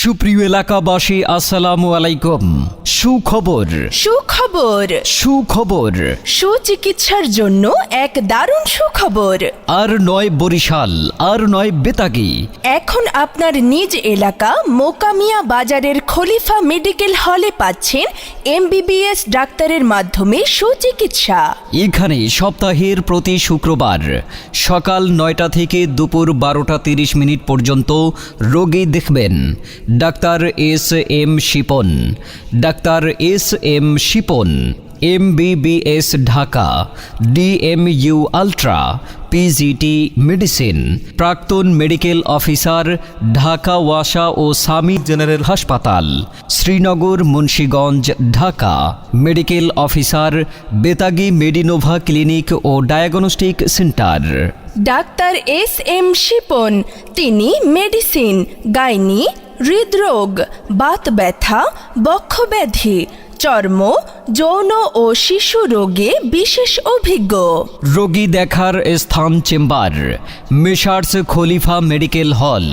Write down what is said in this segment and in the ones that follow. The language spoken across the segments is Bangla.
সুপ্রিয় এলাকাবাসী আসসালামু আলাইকুম। সুখবর সুখবর সুখবর সুচিকিৎসার জন্য এক দারুণ সুখবর। আর নয় বরিশাল, আর নয় বেতাগী, এখন আপনার নিজ এলাকা মোকামিয়া বাজারের খলিফা মেডিকেল হলে পাচ্ছেন এমবিবিএস ডাক্তারের মাধ্যমে সুচিকিৎসা। এখানে সপ্তাহের প্রতি শুক্রবার সকাল 9টা থেকে দুপুর 12টা 30 মিনিট পর্যন্ত রোগী দেখবেন doctor S M Shipon. Doctor S M Shipon MBBS Dhaka, DMU ultra, PGT medicine, প্রাক্তন মেডিকেল অফিসার, ঢাকা ওয়াসা ও সামি জেনারেল হাসপাতাল, Srinagar Munshiganj Dhaka, medical officer, Betagi Medinova clinic ও diagnostic centre. Doctor S M Shipon তিনি মেডিসিন, গাইনি, হৃদরোগ, বাত ব্যথা, বক্ষব্যাধি, চর্ম, যৌন ও শিশু রোগে বিশেষ অভিজ্ঞ। রোগী দেখার স্থান চেম্বার মেসার্স খলিফা মেডিকেল হল।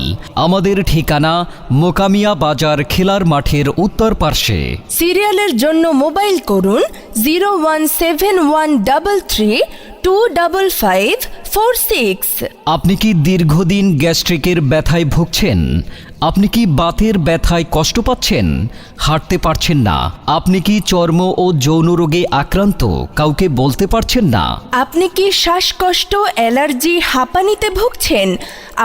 আমাদের ঠিকানা মোকামিয়া বাজার খেলার মাঠের উত্তর পার্শ্বে। সিরিয়ালের জন্য মোবাইল করুন 01713325546। আপনি কি দীর্ঘদিন গ্যাস্ট্রিকের ব্যথায় ভুগছেন? আপনি কি বাতের ব্যথায় কষ্ট পাচ্ছেন, হাঁটতে পারছেন না? আপনি কি চর্ম ও যৌন রোগে আক্রান্ত, কাউকে বলতে পারছেন না? আপনি কি শ্বাসকষ্ট, অ্যালার্জি, হাঁপানিতে ভুগছেন?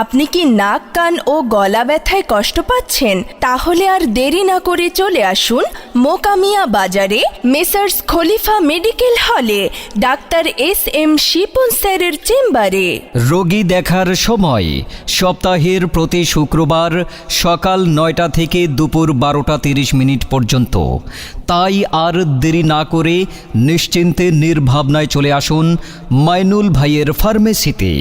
আপনি কি নাক, কান ও গলা ব্যথায় কষ্ট পাচ্ছেন? তাহলে আর দেরি না করে চলে আসুন মোকামিয়া বাজারে মেসার্স খলিফা মেডিকেল হলে ডাক্তার এস এম শিপন স্যারের চেম্বারে। রোগী দেখার সময় সপ্তাহের প্রতি শুক্রবার সকাল 9টা থেকে দুপুর 12টা 30 মিনিট পর্যন্ত। তাই আর দেরি না করে নিশ্চিন্তে নির্ভাবনায় চলে আসুন মাইনুল ভাইয়ের ফার্মেসিতে।